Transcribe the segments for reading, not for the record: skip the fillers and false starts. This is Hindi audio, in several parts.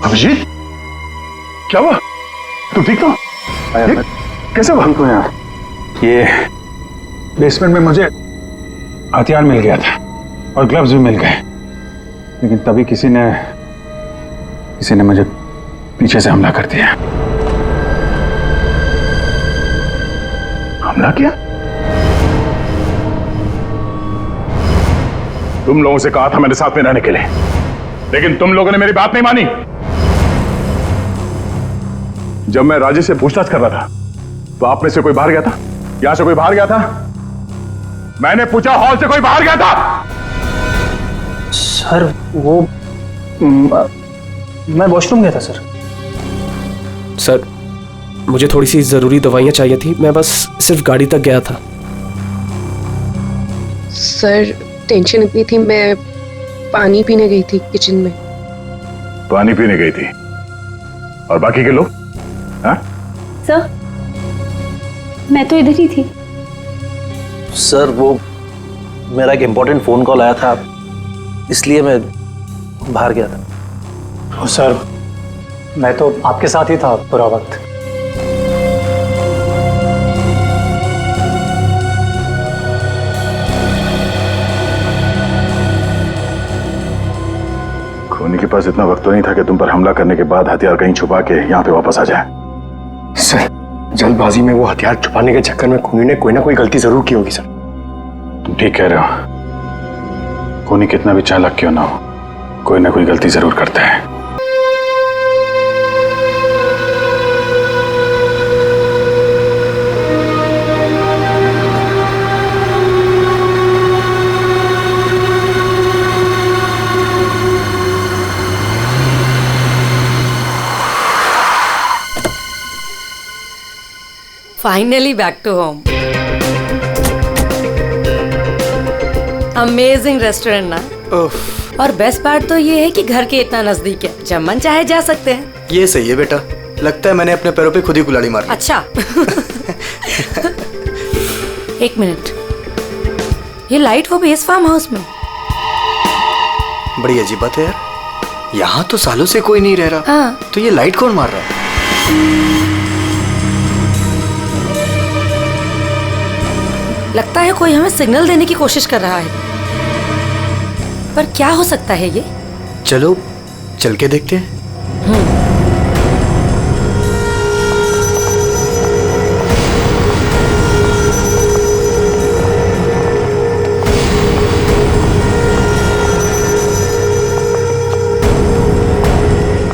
अभिजीत, क्या हुआ? तुम ठीक हो? कैसे हुआ? ठीक हो यार? ये बेसमेंट में मुझे हथियार मिल गया था और ग्लव्स भी मिल गए, लेकिन तभी किसी ने मुझे पीछे से हमला कर दिया। हमला किया? तुम लोगों से कहा था मेरे साथ में रहने के लिए, लेकिन तुम लोगों ने मेरी बात नहीं मानी। जब मैं राजेश से पूछताछ कर रहा था तो आप में से कोई बाहर गया था? यहां से कोई बाहर गया था? मैंने पूछा, हॉल से कोई बाहर गया था? सर वो मैं वॉशरूम गया था सर। सर मुझे थोड़ी सी जरूरी दवाइयां चाहिए थी, मैं बस सिर्फ गाड़ी तक गया था। सर टेंशन इतनी थी, मैं पानी पीने गई थी किचन में। पानी पीने गई थी? और बाकी के लोग? हाँ? सर मैं तो इधर ही थी। सर वो मेरा एक इम्पोर्टेंट फोन कॉल आया था, इसलिए मैं बाहर गया था। सर मैं तो आपके साथ ही था पूरा वक्त। खूनी के पास इतना वक्त तो नहीं था कि तुम पर हमला करने के बाद हथियार कहीं छुपा के यहाँ पे वापस आ जाए। सर जल्दबाजी में वो हथियार छुपाने के चक्कर में खूनी ने कोई ना कोई गलती जरूर की होगी सर। तुम ठीक कह रहे हो, खूनी कितना भी चालाक क्यों ना हो, कोई ना कोई गलती जरूर करता है। Finally back to home. Amazing restaurant ना। और बेस्ट पार्ट तो ये है कि घर के इतना नजदीक है, जब मन चाहे जा सकते हैं। ये सही है बेटा, लगता है मैंने अपने पैरों पे खुद ही कुल्हाड़ी मारी। अच्छा एक मिनट, ये लाइट वो भी इस फार्म हाउस में? बड़ी अजीब बात है यार, यहाँ तो सालों से कोई नहीं रह रहा। हाँ। तो ये लाइट कौन मार रहा है? लगता है कोई हमें सिग्नल देने की कोशिश कर रहा है, पर क्या हो सकता है ये? चलो चल के देखते हैं।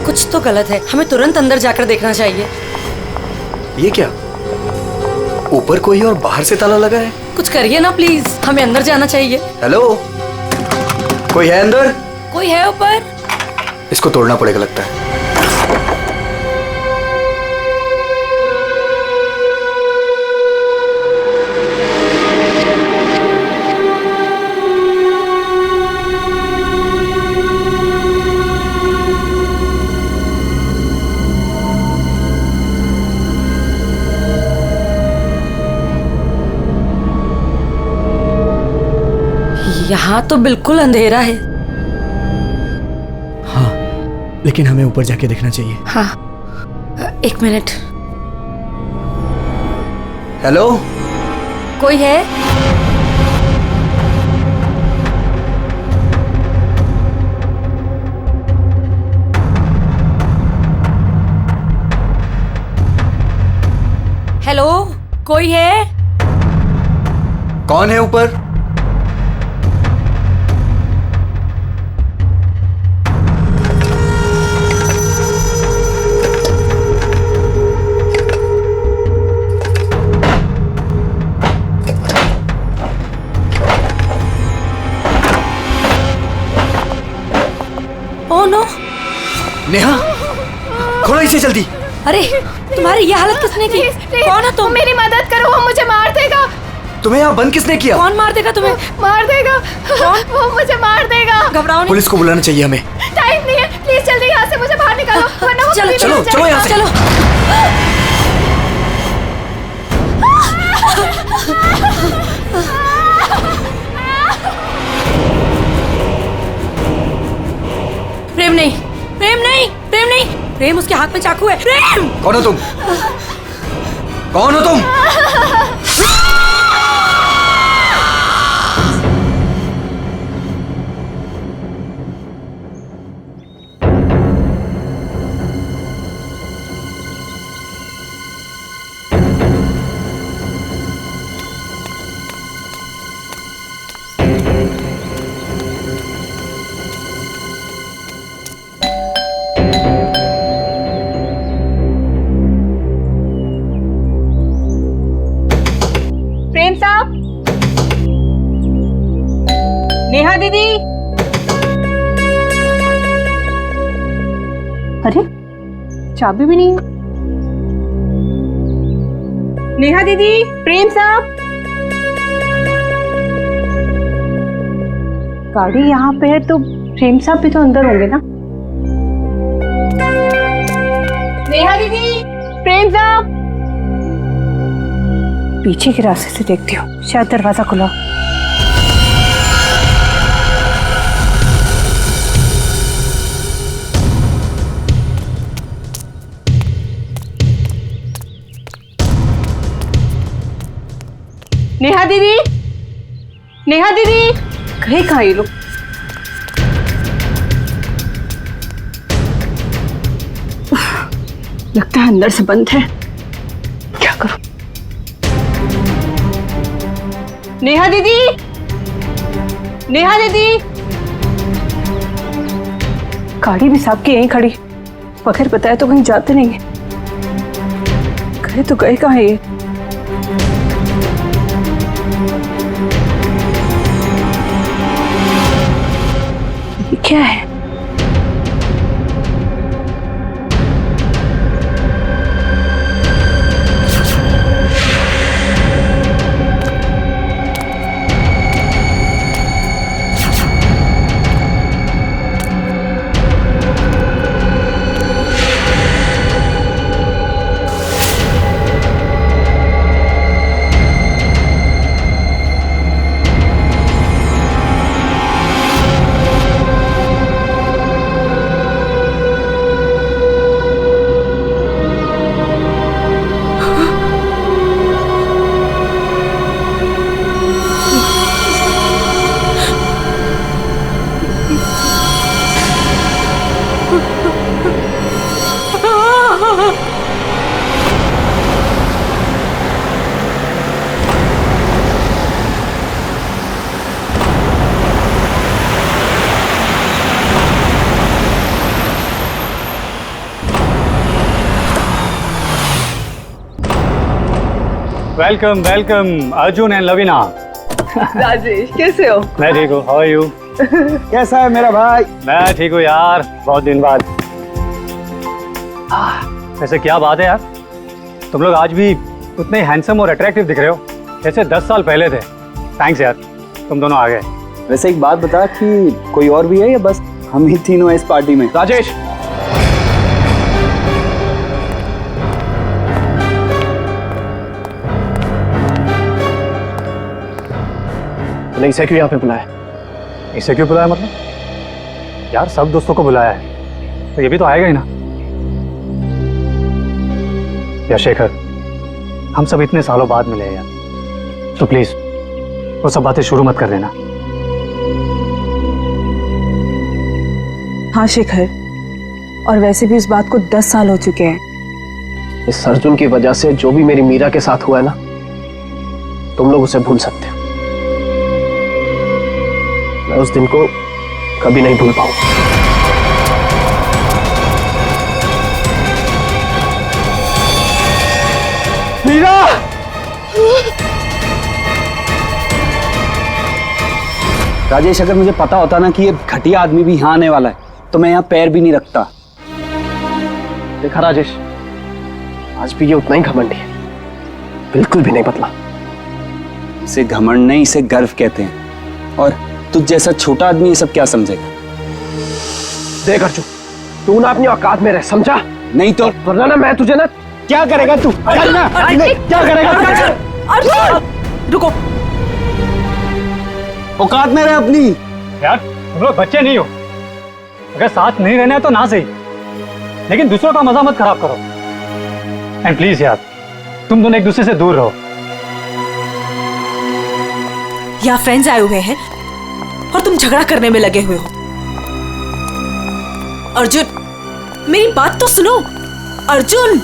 कुछ तो गलत है, हमें तुरंत अंदर जाकर देखना चाहिए। ये क्या, ऊपर कोई और बाहर से ताला लगा है? कुछ करिए ना प्लीज, हमें अंदर जाना चाहिए। हेलो, कोई है अंदर? कोई है ऊपर? इसको तोड़ना पड़ेगा लगता है। यहाँ तो बिल्कुल अंधेरा है। हाँ, लेकिन हमें ऊपर जाके देखना चाहिए। हाँ, एक मिनट। हेलो, कोई है? हेलो, कोई है? कौन है ऊपर? Oh no! नेहा, खोलो इसे जल्दी। अरे तुम्हारी ये हालत किसने की? कौन है तुम? मेरी मदद करो, वो मुझे मार देगा। तुम्हें यहाँ बंद किसने किया? कौन मार देगा तुम्हें? मार देगा। कौन? वो मुझे मार देगा। घबराओ नहीं। पुलिस को बुलाना चाहिए हमें। टाइम नहीं है, प्लीज जल्दी यहाँ से मुझे बाहर निकालो, वरना वो चलो कभी चलो नहीं चलो यहाँ से। चलो। प्रेम नहीं, प्रेम नहीं, प्रेम प्रेम नहीं, प्रेम उसके हाथ में चाकू है। प्रेम! कौन हो तुम? कौन हो तुम? प्रेम साहब, नेहा दीदी। अरे चाबी भी नहीं। नेहा दीदी, प्रेम साहब। गाड़ी यहाँ पे है तो प्रेम साहब भी तो अंदर होंगे ना। नेहा दीदी, प्रेम साहब। पीछे के रास्ते से देखती हूँ, शायद दरवाजा खुला। नेहा दीदी, नेहा दीदी, कहीं कहाँ ये लोग? लगता है अंदर से बंद है। क्या करूं? नेहा दीदी, नेहा दीदी। गाड़ी भी साहब की यहीं खड़ी, बगैर बताए तो कहीं जाते नहीं है। गए तो गए कहाँ है ये? क्या है? Welcome welcome Arjun and Lavina. Rajesh, कैसे हो? मैं ठीक हूँ, हाउ आर यू? कैसा है मेरा भाई? मैं ठीक हूँ यार, बहुत दिन बाद। वैसे क्या बात है यार, तुम लोग आज भी उतने हैंडसम और अट्रैक्टिव दिख रहे हो जैसे 10 साल पहले थे। थैंक्स यार, तुम दोनों आ गए। वैसे एक बात बता कि कोई और भी है या बस हम ही तीनों हैं इस पार्टी में? राजेश, नहीं इसे क्यों यहाँ पे बुलाया? इसे क्यों बुलाया मतलब? यार सब दोस्तों को बुलाया है तो ये भी तो आएगा ही ना। यार शेखर, हम सब इतने सालों बाद मिले हैं यार, तो प्लीज वो सब बातें शुरू मत कर देना। हाँ शेखर, और वैसे भी इस बात को 10 साल हो चुके हैं। इस अर्जुन की वजह से जो भी मेरी मीरा के साथ हुआ है ना, तुम लोग उसे भूल सकते हो। मैं उस दिन को कभी नहीं भूल पाऊंगा। मीरा! राजेश, अगर मुझे पता होता ना कि ये घटिया आदमी भी यहाँ आने वाला है तो मैं यहाँ पैर भी नहीं रखता। देखा राजेश, आज भी ये उतना ही घमंडी है, बिल्कुल भी नहीं बदला। इसे घमंड नहीं, इसे गर्व कहते हैं। और तुझ जैसा छोटा आदमी ये सब क्या समझेगा? देख अर्जुन, तू ना अपनी औकात में रह, समझा? नहीं तो वरना ना मैं तुझे ना। क्या करेगा तू? करना क्या करेगा? रुको, औकात में रह अपनी। यार तुम लोग बच्चे नहीं हो, अगर साथ नहीं रहना है तो ना सही, लेकिन दूसरों का मजा मत खराब करो। एंड प्लीज यार, तुम दोनों एक दूसरे से दूर रहो। यहाँ फ्रेंड्स आए हुए हैं और तुम झगड़ा करने में लगे हुए हो। अर्जुन, मेरी बात तो सुनो। अर्जुन,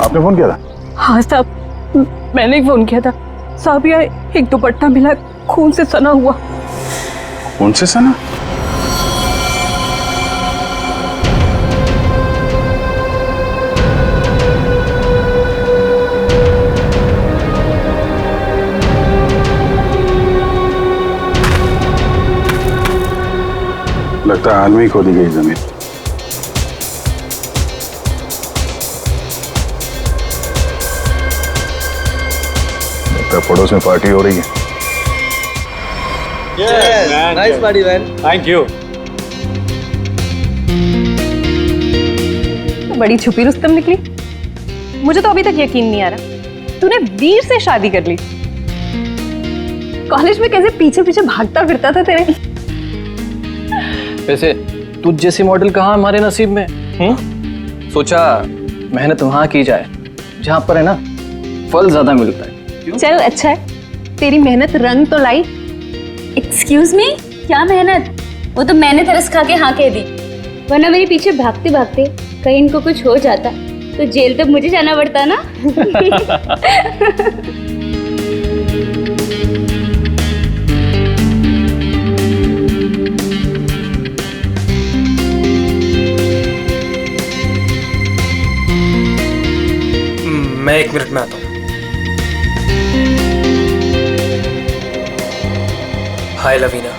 आपने फोन किया था? हाँ साहब, मैंने ही फोन किया था। साहब यहाँ एक दुपट्टा मिला, खून से सना हुआ। कौन से सना? लगता है हाल में ही खोदी गई जमीन। लगता है पड़ोस में पार्टी हो रही है। Nice party man. Thank you. तो बड़ी छुपी रुस्तम निकली। मुझे तो अभी तक यकीन नहीं आ रहा तूने वीर से शादी कर ली। कॉलेज में कैसे पीछे पीछे भागता फिरता था तेरे। वैसे तुझ जैसी मॉडल कहाँ हमारे नसीब में? सोचा मेहनत वहां की जाए जहां पर है ना फल ज्यादा मिलता है। चल अच्छा है, तेरी मेहनत रंग तो लाई। एक्सक्यूज मी, क्या मेहनत? वो तो मैंने तरस खा के हाँ कह दी, वरना मेरे पीछे भागते भागते कहीं इनको कुछ हो जाता तो जेल तक मुझे जाना पड़ता ना। मैं 1 मिनट में आता हूँ। हाय लवीना।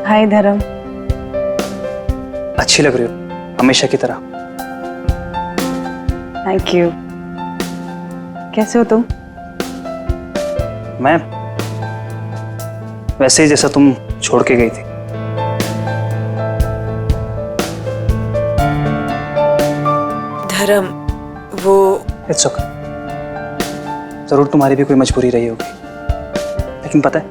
हाय धर्म। अच्छी लग रही हो हमेशा की तरह। Thank you. कैसे हो तुम? मैं वैसे ही जैसा तुम छोड़ के गई थी। धर्म, वो इट्स ओके। जरूर तुम्हारी भी कोई मजबूरी रही होगी, लेकिन पता है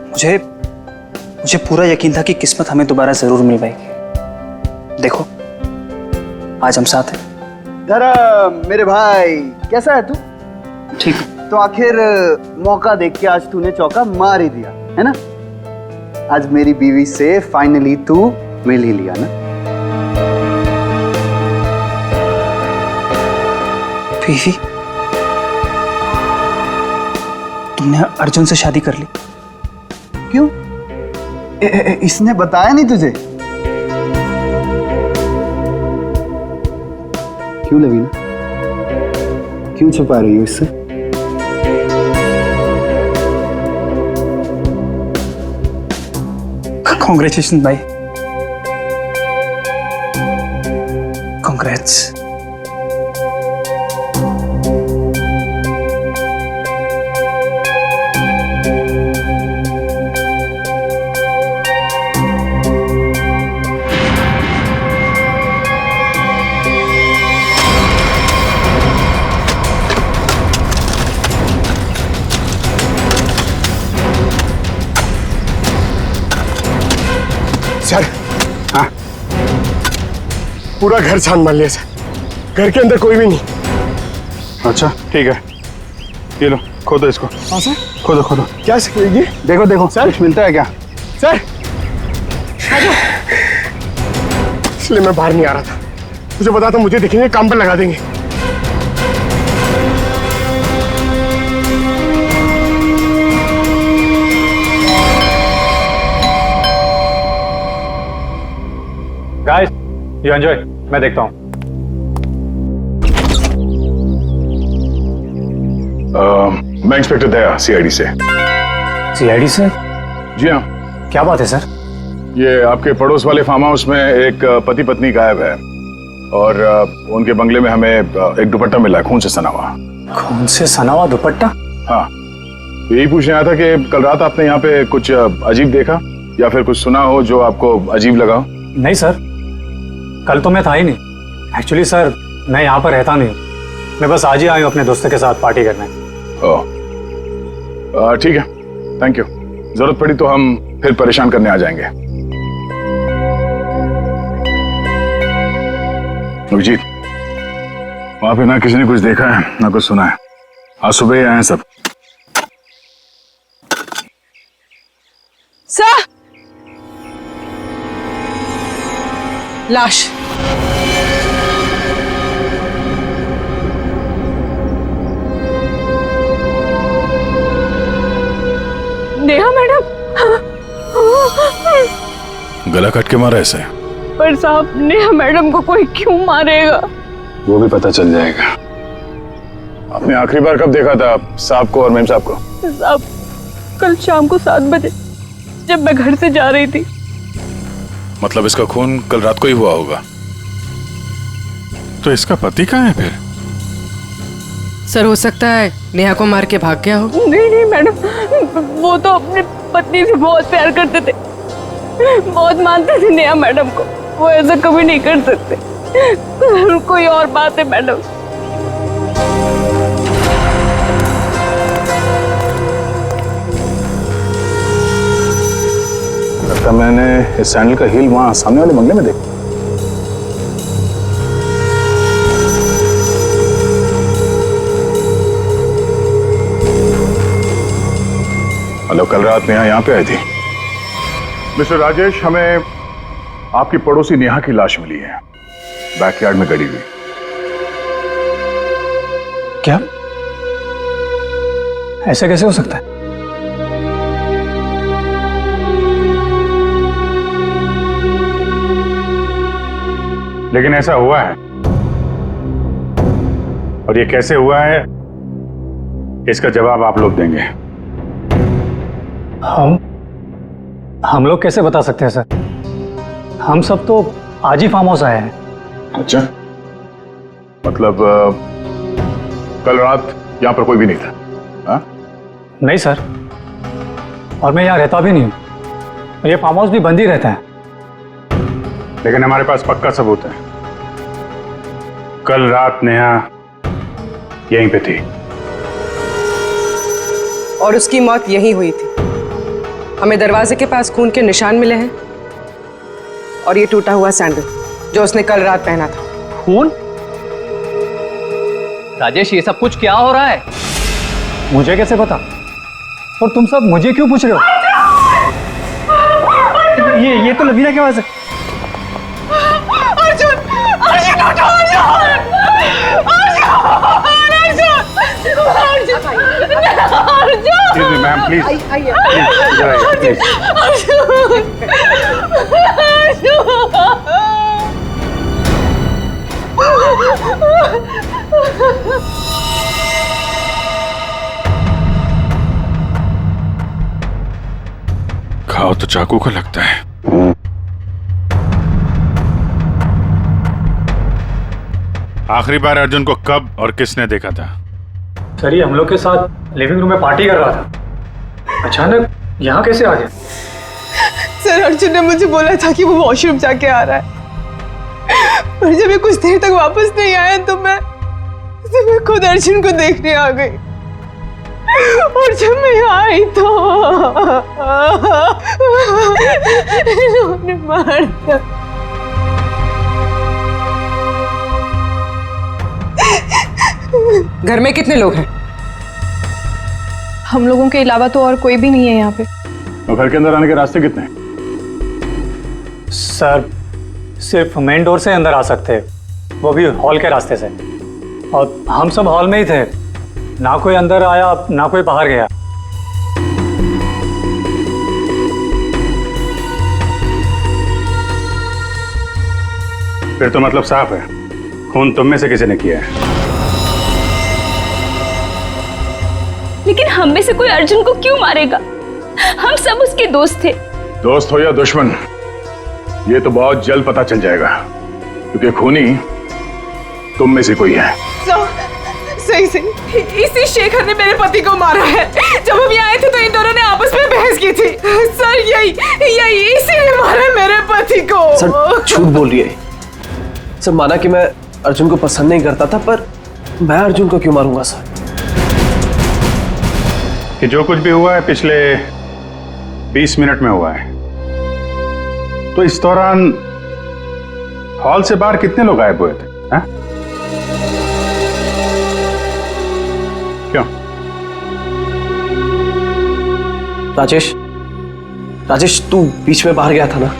मुझे पूरा यकीन था कि किस्मत हमें दोबारा जरूर मिल पाएगी। देखो आज हम साथ हैं। धर्म मेरे भाई, कैसा है तू? ठीक। तो आखिर मौका देख के आज तूने चौका मार ही दिया है ना। आज मेरी बीवी से फाइनली तू मिल ही लिया ना। बीवी? तुमने अर्जुन से शादी कर ली? क्यों? इसने बताया नहीं तुझे? क्यों लवीना, क्यों छुपा रही हो इससे? कांग्रेचुलेशन भाई, कांग्रेट्स। सर, हाँ पूरा घर छान मार लिया सर। घर के अंदर कोई भी नहीं। अच्छा ठीक है, ये लो खोदो इसको। हाँ सर। खोदो खोदो। क्या ये? देखो देखो सर, कुछ मिलता है क्या? सर इसलिए मैं बाहर नहीं आ रहा था। मुझे पता था मुझे देखेंगे काम पर लगा देंगे। गाइस, यू एंजॉय, मैं देखता हूँ। मैं इंस्पेक्टर दया, सीआईडी से। सीआईडी से? जी हाँ। क्या बात है सर? ये आपके पड़ोस वाले फार्म हाउस में एक पति पत्नी गायब है और उनके बंगले में हमें एक दुपट्टा मिला है, खून से सना हुआ। खून से सना हुआ दुपट्टा? हाँ, यही पूछने आया था कि कल रात आपने यहाँ पे कुछ अजीब देखा या फिर कुछ सुना हो जो आपको अजीब लगा हो? नहीं सर, कल तो मैं था ही नहीं। एक्चुअली सर मैं यहाँ पर रहता नहीं, मैं बस आज ही आया हूँ अपने दोस्तों के साथ पार्टी करने। ओह ठीक है, थैंक यू। जरूरत पड़ी तो हम फिर परेशान करने आ जाएंगे। अभिजीत, वहां पे ना किसी ने कुछ देखा है ना कुछ सुना है। आज सुबह ही आए हैं सब। सर, लाश। नेहा मैडम। गला कट के मारा ऐसे? पर साहब, नेहा मैडम को कोई क्यों मारेगा? वो भी पता चल जाएगा। आपने आखिरी बार कब देखा था साहब को और मेम साहब को? साहब, कल शाम को 7 बजे जब मैं घर से जा रही थी। मतलब इसका खून कल रात को ही हुआ होगा। तो इसका पति कहाँ है फिर? सर हो सकता है नेहा को मार के भाग गया हो। नहीं नहीं मैडम, वो तो अपनी पत्नी से बहुत प्यार करते थे, बहुत मानते थे नेहा मैडम को। वो ऐसा कभी नहीं कर सकते। कोई और बात है मैडम। लगता मैंने इस सैंडल का हील वहां सामने वाले बंगले में देखा। हेलो, कल रात नेहा यहाँ पे आई थी। मिस्टर राजेश, हमें आपकी पड़ोसी नेहा की लाश मिली है, बैकयार्ड में गड़ी हुई। क्या? ऐसा कैसे हो सकता है? लेकिन ऐसा हुआ है, और ये कैसे हुआ है इसका जवाब आप लोग देंगे। हम लोग कैसे बता सकते हैं सर? हम सब तो आज ही फार्म हाउस आए हैं। अच्छा, मतलब कल रात यहाँ पर कोई भी नहीं था? हा? नहीं सर, और मैं यहाँ रहता भी नहीं हूँ। ये फार्म हाउस भी बंद ही रहता है। लेकिन हमारे पास पक्का सबूत है, कल रात नेहा यहीं पे थी। और उसकी मौत यहीं हुई थी। हमें दरवाजे के पास खून के निशान मिले हैं और ये टूटा हुआ सैंडल जो उसने कल रात पहना था। खून? राजेश, ये सब कुछ क्या हो रहा है? मुझे कैसे पता? और तुम सब मुझे क्यों पूछ रहे हो? ये तो लवीना की आवाज है। अर्जुन, अर्जुन उठो, अर्जुन, मैम प्लीज, खाओ तो चाकू का लगता है। आखिरी बार अर्जुन को कब और किसने देखा था? सर, ये हम लोग के साथ लिविंग रूम में पार्टी कर रहा था। अचानक यहाँ कैसे आ गया? सर, अर्जुन ने मुझे बोला था कि वो वॉशरूम जाके आ रहा है, पर जब ये कुछ देर तक वापस नहीं आया तो मैं खुद अर्जुन को देखने आ गई। और जब मैं यहाँ आई तो इन्होंने मार दिया। घर में कितने लोग हैं? हम लोगों के अलावा तो और कोई भी नहीं है यहाँ पे। तो घर के अंदर आने के रास्ते कितने हैं? सर, सिर्फ मेन डोर से अंदर आ सकते हैं, वो भी हॉल के रास्ते से। और हम सब हॉल में ही थे, ना कोई अंदर आया ना कोई बाहर गया। फिर तो मतलब साफ है, खून तुम में से किसी ने किया है। लेकिन हम में से कोई अर्जुन को क्यों मारेगा? हम सब उसके दोस्त थे। दोस्त हो या दुश्मन, ये तो बहुत जल्द पता चल जाएगा, क्योंकि खूनी तुम में से कोई है। सही सही, इसी शेखर ने मेरे पति को मारा है। जब हम यहाँ आए थे तो इन दोनों ने आपस में बहस की थी। सर, यही इसी ने मारा मेरे पति को। सर, झूठ बोल रही है। सर माना कि मैं अर्जुन को पसंद नहीं करता था, पर मैं अर्जुन को क्यों मारूंगा सर? कि जो कुछ भी हुआ है पिछले 20 मिनट में हुआ है। तो इस दौरान हॉल से बाहर कितने लोग गायब हुए थे? हाँ? क्यों? राजेश तू बीच में बाहर गया था ना?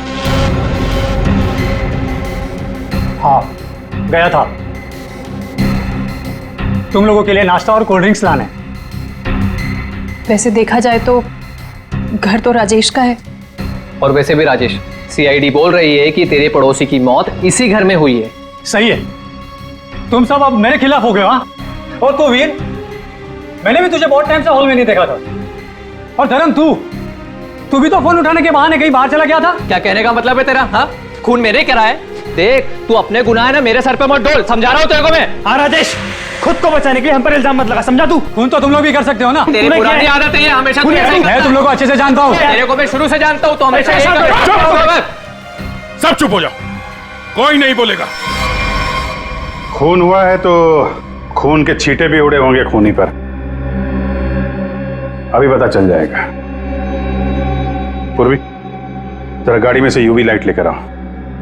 हाँ गया था, तुम लोगों के लिए नाश्ता और कोल्ड ड्रिंक्स लाने। वैसे देखा जाए तो घर तो राजेश का है। और वैसे भी राजेश, सीआईडी बोल रही है कि तेरे पड़ोसी की मौत इसी घर में हुई है। सही है, तुम सब अब मेरे खिलाफ हो गए। हाँ, और तो वीर, मैंने भी तुझे बहुत टाइम से हॉल में नहीं देखा था। और धर्म, तू भी तो फोन उठाने के बहाने कहीं बाहर चला गया था। क्या कहने का मतलब है तेरा? हाँ, खून मेरे करा है। देख, तू अपने गुनाह है ना मेरे सर पे मत डोल, समझा रहा हूँ तेरे को मैं। हाँ राजेश, खुद को बचाने के लिए हम पर इल्जाम मत लगा, समझा तू? खून तो तुम लोग भी कर सकते हो ना। तेरी पुरानी आदत है ये, हमेशा मैं तुम लोग को अच्छे से जानता हूँ। तेरे को मैं शुरू से जानता हूँ, तो हमेशा सब चुप हो जाओ, कोई नहीं बोलेगा। खून हुआ है तो खून के छींटे भी उड़े होंगे खूनी पर, अभी पता चल जाएगा। पूर्वी, जरा गाड़ी में से यूवी लाइट लेकर आओ,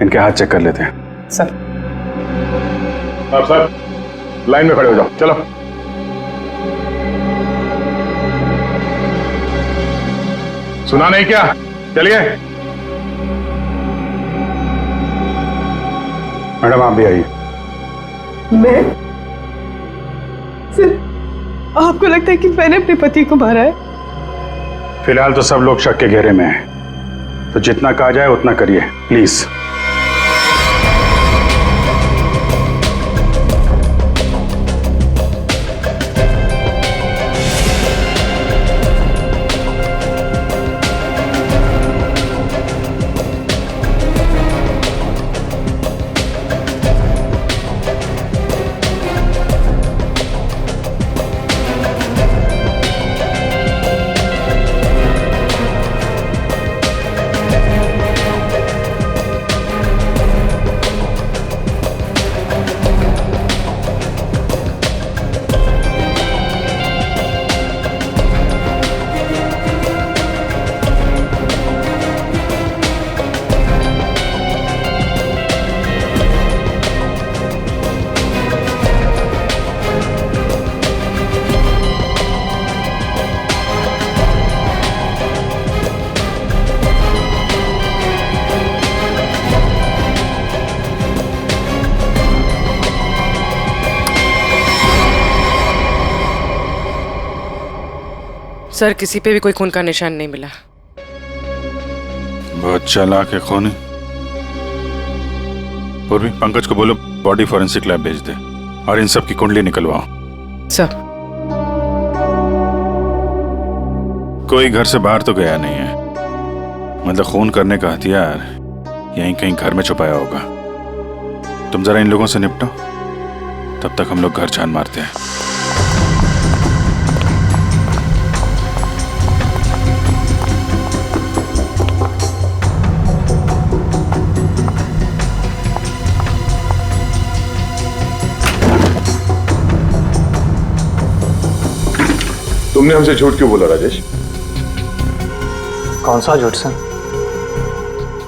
इनके हाथ चेक कर लेते हैं। सर। अब सर लाइन में खड़े हो जाओ, चलो। सुना नहीं क्या? चलिए। मैडम आप भी आइए। मैं? सर, आपको लगता है कि मैंने अपने पति को मारा है? फिलहाल तो सब लोग शक के घेरे में हैं, तो जितना कहा जाए उतना करिए प्लीज। सर, किसी पे भी कोई खून का निशान नहीं मिला। बहुत चालाक है खूनी। पूर्वी, पंकज को बोलो बॉडी फॉरेंसिक लैब भेज दे और इन सब की कुंडली निकलवाओ। सर। कोई घर से बाहर तो गया नहीं है, मतलब खून करने का हथियार यहीं कहीं घर में छुपाया होगा। तुम जरा इन लोगों से निपटो, तब तक हम लोग घर छान मारते हैं। तुमने हमसे झूठ क्यों बोला राजेश? कौन सा झूठ सर?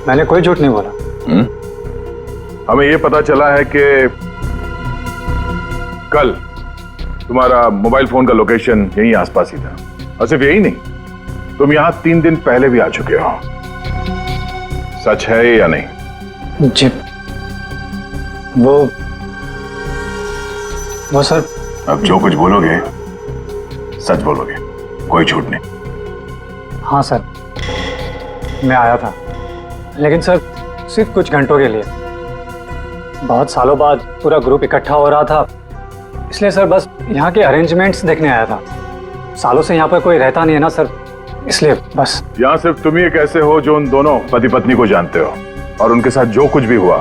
मैंने कोई झूठ नहीं बोला। हमें यह पता चला है कि कल तुम्हारा मोबाइल फोन का लोकेशन यहीं आसपास ही था, और सिर्फ यही नहीं, तुम यहां 3 दिन पहले भी आ चुके हो। सच है या नहीं? जी, वो सर। अब जो कुछ बोलोगे सच बोलोगे, कोई झूठ नहीं। हाँ सर, मैं आया था, लेकिन सर सिर्फ कुछ घंटों के लिए। बहुत सालों बाद पूरा ग्रुप इकट्ठा हो रहा था, इसलिए सर बस यहाँ के अरेंजमेंट्स देखने आया था। सालों से यहाँ पर कोई रहता नहीं है ना सर, इसलिए बस। यहाँ सिर्फ तुम ही एक ऐसे हो जो उन दोनों पति पत्नी को जानते हो, और उनके साथ जो कुछ भी हुआ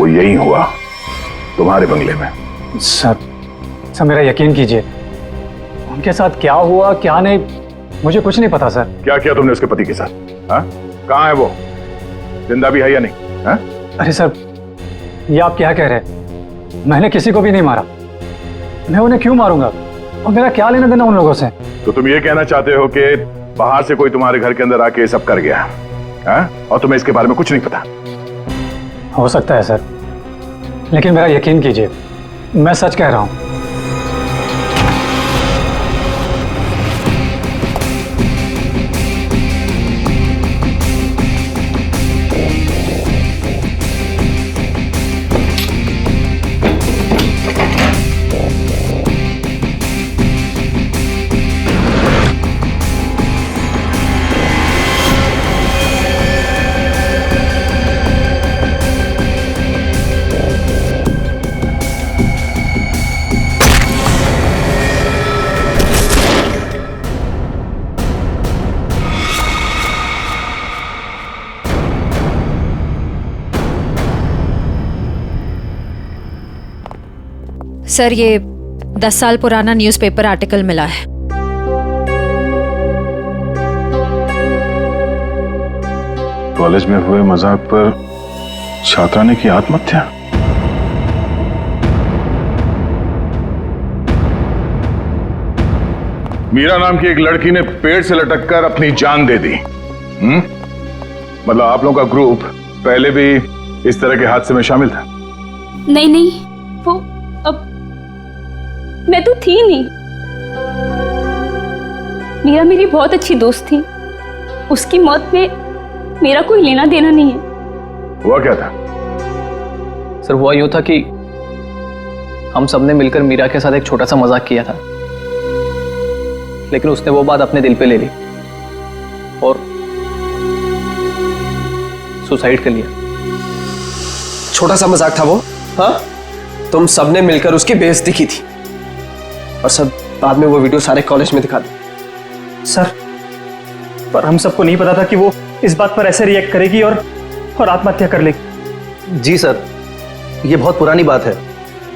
वो यही हुआ, तुम्हारे बंगले में। सर मेरा यकीन कीजिए, उनके साथ क्या हुआ क्या नहीं मुझे कुछ नहीं पता सर। क्या किया तुमने उसके पति के साथ? हाँ, कहाँ है वो? जिंदा भी है या नहीं? हाँ? अरे सर, ये आप क्या कह रहे हैं? मैंने किसी को भी नहीं मारा। मैं उन्हें क्यों मारूंगा? और मेरा क्या लेना देना उन लोगों से? तो तुम ये कहना चाहते हो कि बाहर से कोई तुम्हारे घर के अंदर आके ये सब कर गया है और तुम्हें इसके बारे में कुछ नहीं पता? हो सकता है सर, लेकिन मेरा यकीन कीजिए, मैं सच कह रहा हूं। सर, ये 10 साल पुराना न्यूज़पेपर आर्टिकल मिला है। कॉलेज में हुए मजाक पर छात्रा ने की आत्महत्या। मीरा नाम की एक लड़की ने पेड़ से लटककर अपनी जान दे दी। मतलब आप लोगों का ग्रुप पहले भी इस तरह के हादसे में शामिल था? नहीं नहीं, वो अब मैं तो थी नहीं। मीरा मेरी बहुत अच्छी दोस्त थी। उसकी मौत में मेरा कोई लेना देना नहीं है। हुआ क्या था? सर, हुआ यूं था कि हम सबने मिलकर मीरा के साथ एक छोटा सा मजाक किया था, लेकिन उसने वो बात अपने दिल पे ले ली और सुसाइड कर लिया। छोटा सा मजाक था वो? हाँ, तुम सबने मिलकर उसकी बेइज्जती की थी और सब बाद में वो वीडियो सारे कॉलेज में दिखा दी। सर, पर हम सबको नहीं पता था कि वो इस बात पर ऐसे रिएक्ट करेगी और आत्महत्या कर लेगी। जी सर, ये बहुत पुरानी बात है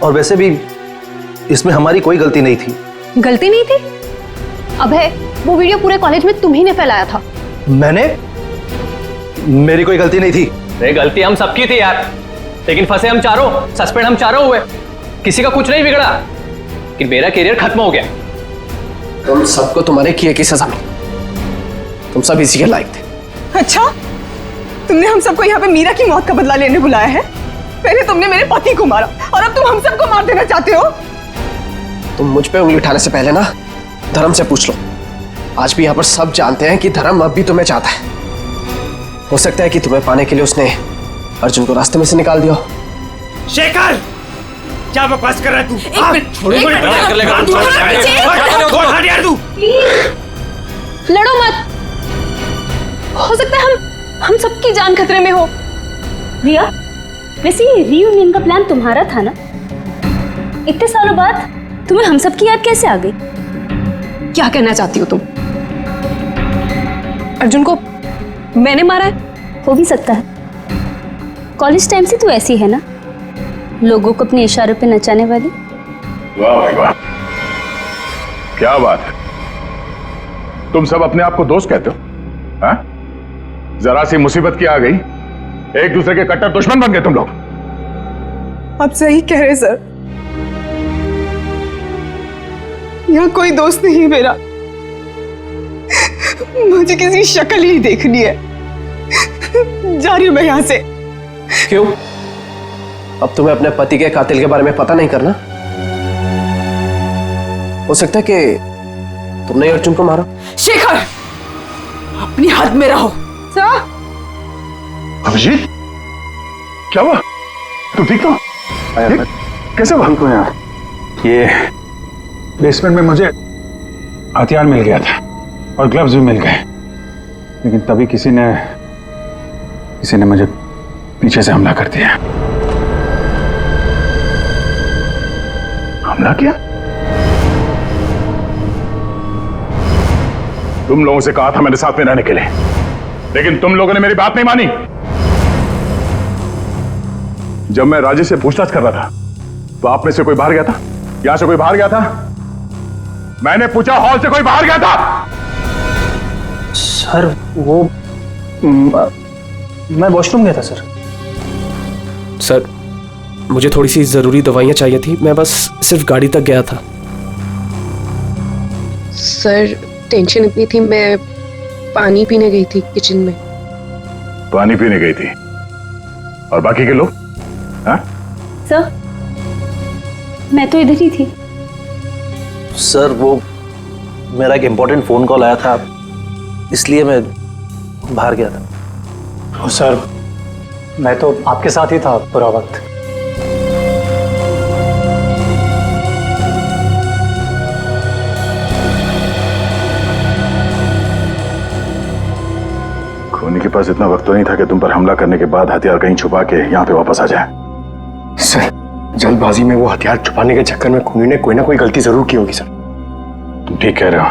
और वैसे भी इसमें हमारी कोई गलती नहीं थी। गलती नहीं थी? अबे, वो वीडियो पूरे कॉलेज में तुम ही ने फैलाया था। मैंने? मेरी कोई गलती नहीं थी। अरे गलती हम सबकी थी यार, लेकिन फंसे हम चारों, सस्पेंड हम चारों हुए। किसी का कुछ नहीं बिगड़ा, कि मेरा करियर खत्म हो गया। तुम सबको तुम्हारे किए की सजा मिली। तुम सब इसी के लायक थे। अच्छा, तुमने हम सबको यहाँ पे मीरा की मौत का बदला लेने बुलाया है? पहले तुमने मेरे पति को मारा और अब तुम हम सबको मार देना चाहते हो? तुम मुझ पे उंगली उठाने से पहले ना धर्म से पूछ लो। आज भी यहाँ पर सब जानते हैं कि धर्म अब भी तुम्हें चाहता है। हो सकता है कि तुम्हें पाने के लिए उसने अर्जुन को रास्ते में से निकाल दिया। शेखर, क्या बकवास कर रहा है तू? लड़ो मत। हो सकता है हम सबकी जान खतरे में हो। रिया, वैसे ये रीयूनियन का प्लान तुम्हारा था ना? इतने सालों बाद तुम्हें हम सब की याद कैसे आ गई? क्या कहना चाहती हो तुम? अर्जुन को मैंने मारा है? हो भी सकता है। कॉलेज टाइम से तू ऐसी है ना, लोगों को अपने इशारों पे नचाने वाली। वाह भाई वाह, क्या बात है। तुम सब अपने आप को दोस्त कहते हो? हाँ? जरा सी मुसीबत की आ गई, एक दूसरे के कट्टर दुश्मन बन गए तुम लोग। आप सही कह रहे सर, यहाँ कोई दोस्त नहीं मेरा। मुझे किसी शक्ल ही देखनी है। जा रही हूं मैं यहाँ से। क्यों? अब तुम्हें अपने पति के कातिल के बारे में पता नहीं करना? हो सकता है कि तुमने अर्जुन को मारा। शेखर, अपनी हद में रहो। सर, अभिजीत, क्या हुआ? तुम ठीक हो? कैसे हुआ? हमको यार ये बेसमेंट में मुझे हथियार मिल गया था और ग्लव्स भी मिल गए, लेकिन तभी किसी ने मुझे पीछे से हमला कर दिया। हमला किया? तुम लोगों से कहा था मेरे साथ में रहने के लिए, लेकिन तुम लोगों ने मेरी बात नहीं मानी। जब मैं राजेश से पूछताछ कर रहा था तो आप में से कोई बाहर गया था? यहां से कोई बाहर गया था? मैंने पूछा, हॉल से कोई बाहर गया था? सर, वो मैं वॉशरूम गया था सर। सर, मुझे थोड़ी सी ज़रूरी दवाइयाँ चाहिए थी, मैं बस सिर्फ गाड़ी तक गया था। सर टेंशन इतनी थी, मैं पानी पीने गई थी किचन में। पानी पीने गई थी और बाकी के लोग? हाँ? सर मैं तो इधर ही थी। सर वो मेरा एक इम्पोर्टेंट फोन कॉल आया था, इसलिए मैं बाहर गया था। सर मैं तो आपके साथ ही था पूरा वक्त। खूनी के पास इतना वक्त तो नहीं था कि तुम पर हमला करने के बाद हथियार कहीं छुपा के यहाँ पे वापस आ जाए। सर जल्दबाजी में वो हथियार छुपाने के चक्कर में खूनी ने कोई ना कोई गलती जरूर की होगी सर। तुम ठीक कह रहे हो,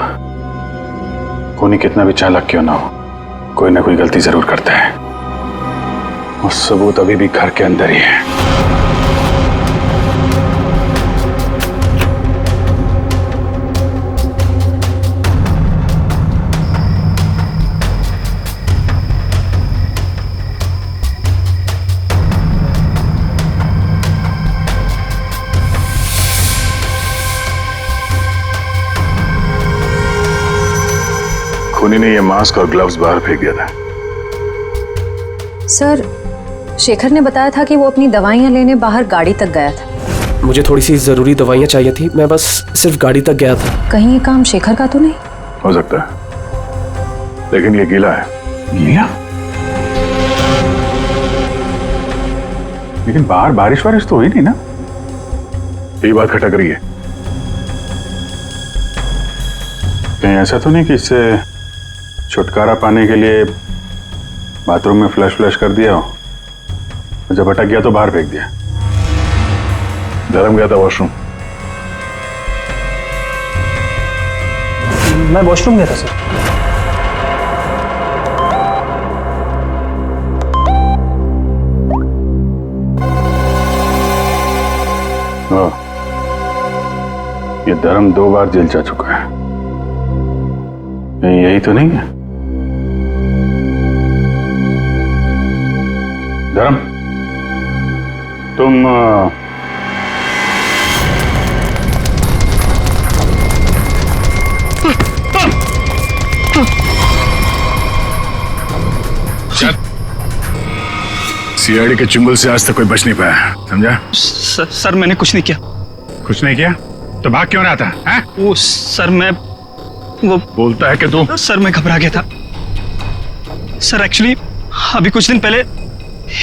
खूनी कितना भी चालाक क्यों ना हो, कोई ना कोई गलती जरूर करता है। और सबूत अभी भी घर के अंदर ही है। खूनी ने ये मास्क और ग्लव्स बाहर फेंक दिया था। सर शेखर ने बताया था कि वो अपनी दवाइयाँ लेने बाहर गाड़ी तक गया था। मुझे थोड़ी सी ज़रूरी दवाइयाँ चाहिए थी, मैं बस सिर्फ गाड़ी तक गया था। कहीं ये काम शेखर का तो नहीं? हो सकता है, लेकिन ये गीला है। गीला? लेकिन बाहर बारिश वारिश तो हुई नहीं ना? ये बात खटक रही है। कहीं ऐसा तो नहीं कि इससे छुटकारा पाने के लिए बाथरूम में फ्लश कर दिया हो, जब अटक गया तो बाहर फेंक दिया। धर्म गया था वॉशरूम। मैं वॉशरूम गया था सर। ये धर्म 2 बार जेल जा चुका है, यही तो नहीं है? धर्म तुम सीआईडी के चुंगल से आज तक कोई बच नहीं पाया, समझा? सर मैंने कुछ नहीं किया। कुछ नहीं किया तो भाग क्यों रहा था? हैं? वो सर मैं वो बोलता है कि तू? सर मैं घबरा गया था सर। एक्चुअली अभी कुछ दिन पहले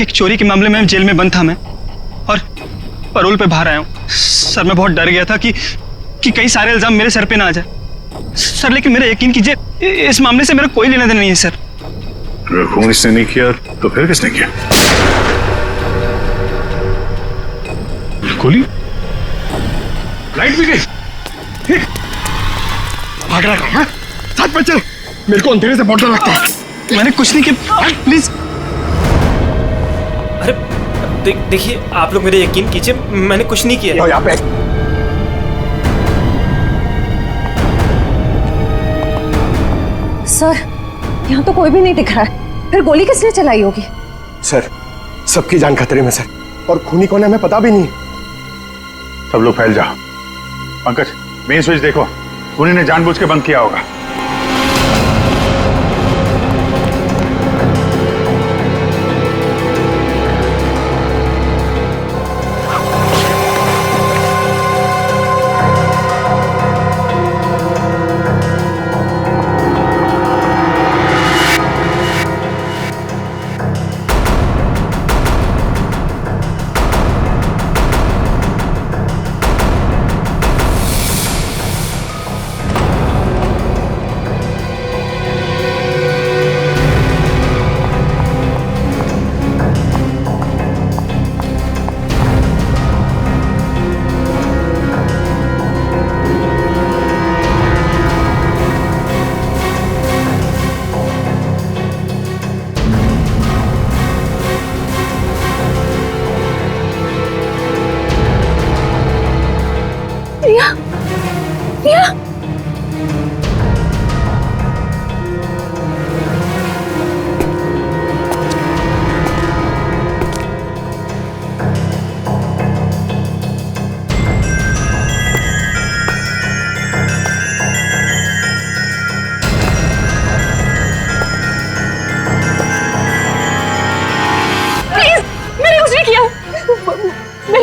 एक चोरी के मामले में जेल में बंद था मैं, और पैरोल पे बाहर आया हूँ सर। मैं बहुत डर गया था कि कई सारे इल्जाम मेरे सर पे ना आ जाए सर। लेकिन मेरा यकीन कीजिए, इस मामले से मेरा कोई लेना देना नहीं है सर। अगर खून इसने नहीं किया तो फिर किसने किया? गोली? लाइट भी गई? भाग रहा है? साथ में चल, मेरे को अंधेरे से बहुत डर लगता है। मैंने कुछ नहीं किया, प्लीज। अरे देखिए आप लोग मेरे यकीन कीजिए, मैंने कुछ नहीं किया। यहाँ पे सर यहाँ तो कोई भी नहीं दिख रहा है, फिर गोली किसने चलाई होगी? सर सबकी जान खतरे में सर, और खूनी कौन है हमें पता भी नहीं। सब लोग फैल जाओ। पंकज मेन स्विच देखो, खूनी ने जानबूझ के बंद किया होगा।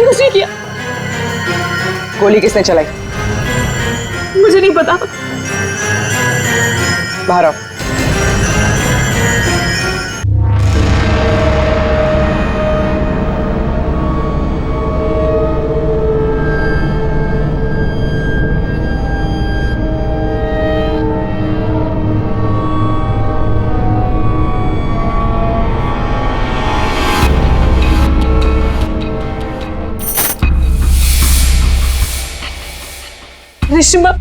कुछ नहीं किया। गोली किसने चलाई? मुझे नहीं पता। बाहर आओ। रेशमा,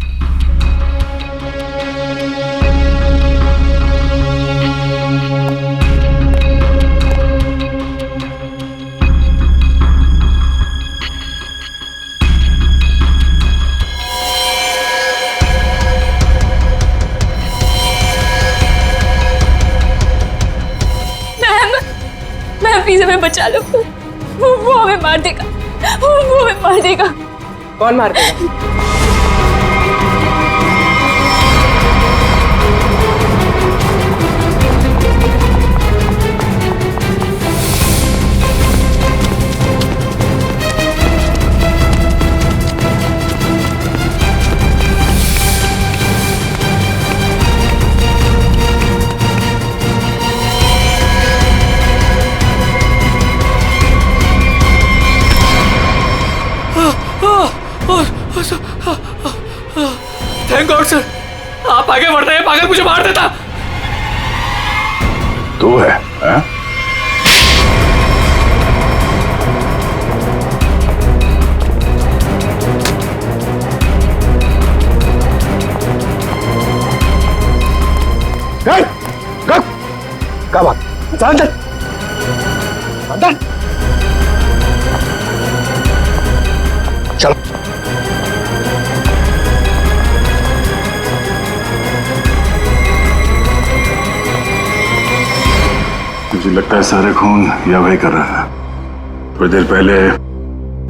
मैं प्लीज हमें बचा लो। वो हमें मार देगा। वो हमें मार देगा। कौन मार देगा? थैंक गॉड सर, आप आगे बढ़ रहे हैं, पागल मुझे मार देता। तू है, हाँ? क्या बात? अंदर अंदर चलो। मुझे लगता है सारे खून या वही कर रहा था। थोड़ी देर पहले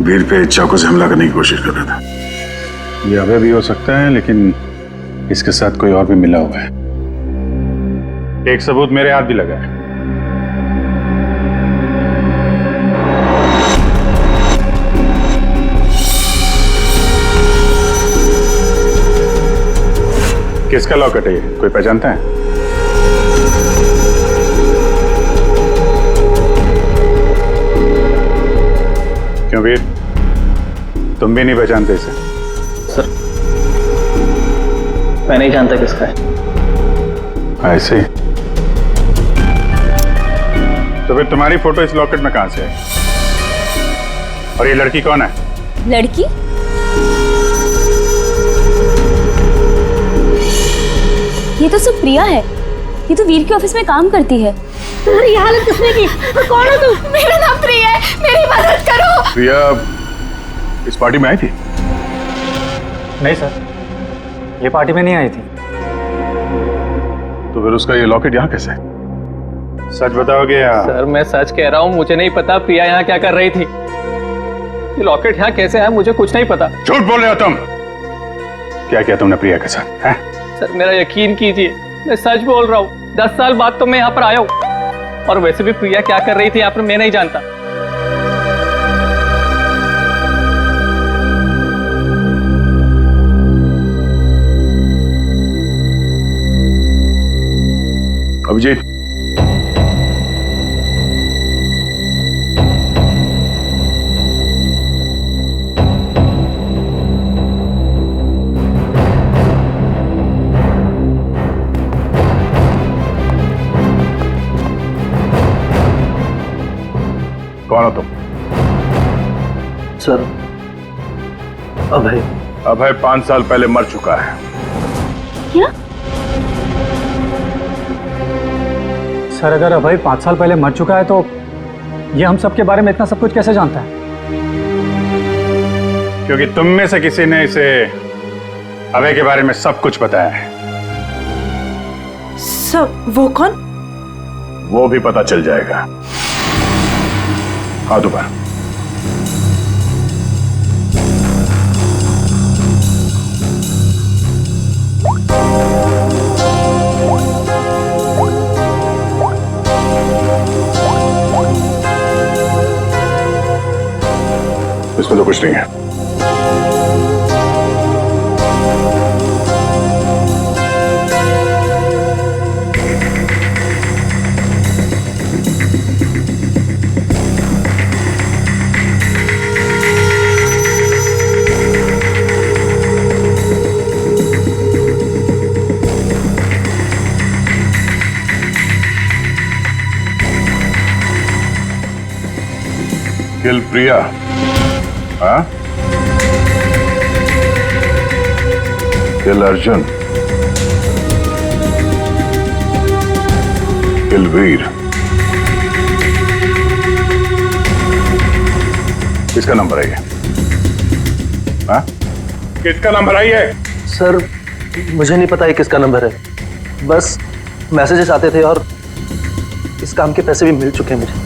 वीर पे चाकू से हमला करने की कोशिश कर रहा था। ये अभय भी हो सकता है, लेकिन इसके साथ कोई और भी मिला हुआ है। एक सबूत मेरे हाथ भी लगा है। किसका लॉकेट है ये? कोई पहचानता है? क्यों वीर, तुम भी नहीं पहचानते इसे? सर, मैं नहीं जानता किसका है। ऐसे ही? तो फिर तुम्हारी फोटो इस लॉकेट में कहां से है? और ये लड़की कौन है? लड़की? ये तो सब प्रिया है। ये तो वीर के ऑफिस में काम करती है। तुम्हारी हालत किसने की? कौन हो तुम? मेरा नाम प्रिया है, मेरी मदद करो। प्रिया इस पार्टी में आई थी? नहीं सर, ये पार्टी में नहीं आई थी। तो फिर उसका ये लॉकेट यहाँ कैसे? सच बताओगे या? सर मैं सच कह रहा हूँ, मुझे नहीं पता प्रिया यहाँ क्या कर रही थी। ये लॉकेट यहाँ कैसे है मुझे कुछ नहीं पता। झूठ बोल रहे हो तुम। क्या किया तुमने प्रिया के साथ? हैं? सर मेरा यकीन कीजिए, मैं सच बोल रहा हूँ। 10 साल बाद तो मैं यहाँ पर आया हूँ, और वैसे भी प्रिया क्या कर रही थी यहाँ पर मैं नहीं जानता। अभिजीत, कौन हो तुम? सर, अभय। अभय 5 साल पहले मर चुका है। क्या? सर अगर अभय 5 साल पहले मर चुका है तो ये हम सब के बारे में इतना सब कुछ कैसे जानता है? क्योंकि तुम में से किसी ने इसे अभय के बारे में सब कुछ बताया है। सब? वो कौन? वो भी पता चल जाएगा। हाँ दोबारा। इसमें तो कुछ नहीं है। किल प्रिया, हाँ? किल अर्जुन, किल वीर। किसका नंबर है ये? हाँ? किसका नंबर है ये? सर मुझे नहीं पता ये किसका नंबर है, बस मैसेजेस आते थे और इस काम के पैसे भी मिल चुके हैं मुझे।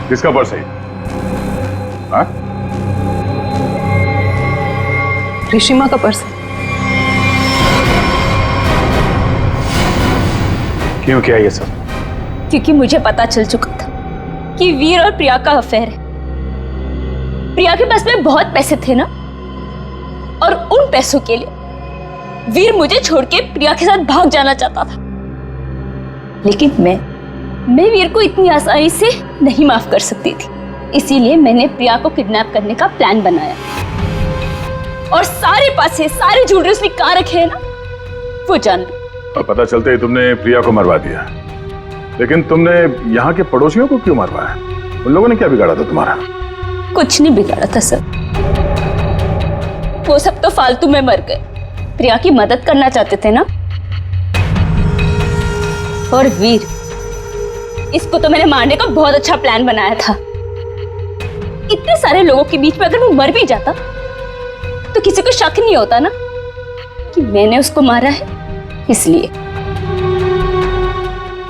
किसका पर्स है? हाँ? ऋषिमा का पर्स। क्यों किया ये सब? क्योंकि मुझे पता चल चुका था कि वीर और प्रिया का अफेयर है। प्रिया के पास में बहुत पैसे थे ना, और उन पैसों के लिए वीर मुझे छोड़ के प्रिया के साथ भाग जाना चाहता था। लेकिन मैं वीर को इतनी आसानी से नहीं माफ कर सकती थी, इसीलिए मैंने प्रिया को किडनैप करने का प्लान बनाया। और सारे पैसे, सारे ज्वेलरी उसने कहाँ रखे हैं ना, वो जान लो। और पता चलते ही तुमने प्रिया को मरवा दिया, लेकिन तुमने यहाँ के पड़ोसियों को क्यों मरवाया? उन लोगों ने क्या बिगाड़ा था तुम्हारा? कुछ नहीं बिगाड़ा था सर, वो सब तो फालतू में मर गए। प्रिया की मदद करना चाहते थे ना। और वीर, इसको तो मैंने मारने का बहुत अच्छा प्लान बनाया था। इतने सारे लोगों के बीच में अगर वो मर भी जाता तो किसी को शक नहीं होता ना कि मैंने उसको मारा है, इसलिए।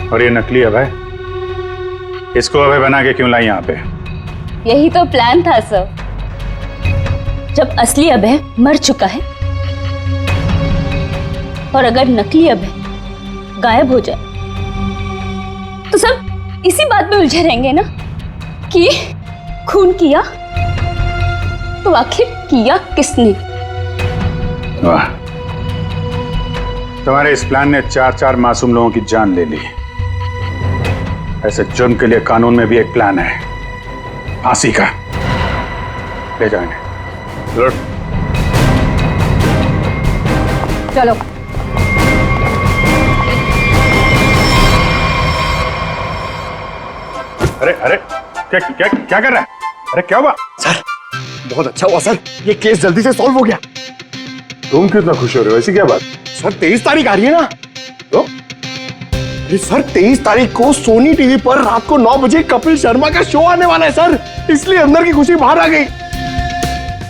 और ये नकली अभय, इसको अभय बना के क्यों लाई यहाँ पे? यही तो प्लान था सर। जब असली अभय मर चुका है और अगर नकली अभय गायब हो जाए तो सब इसी बात में उलझे रहेंगे ना कि खून किया तो आखिर किया किसने। वाह, तुम्हारे इस प्लान ने 4 मासूम लोगों की जान ले ली। ऐसे जुर्म के लिए कानून में भी एक प्लान है, फांसी का। ले जाओ इन्हें। चलो। अरे अरे, क्या क्या क्या कर रहा है? अरे क्या हुआ? सर बहुत अच्छा हुआ सर, ये केस जल्दी से सॉल्व हो गया। तुम कितना खुश हो रहे हो? ऐसी क्या बात? सर 23 तारीख आ रही है ना, तो अरे सर 23 तारीख को सोनी टीवी पर रात को 9 बजे कपिल शर्मा का शो आने वाला है सर, इसलिए अंदर की खुशी बाहर आ गई।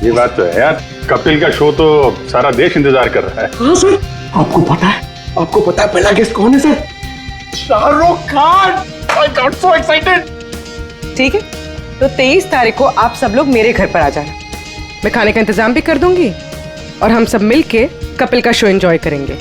ये बात तो है यार, कपिल का शो तो सारा देश इंतजार कर रहा है। हाँ सर, आपको पता है पहला गेस्ट कौन है sir? Shahrukh Khan. I got so excited। ठीक है, तो 23 तारीख को आप सब लोग मेरे घर पर आ जाना। मैं खाने का इंतजाम भी कर दूंगी और हम सब मिलके कपिल का शो एंजॉय करेंगे।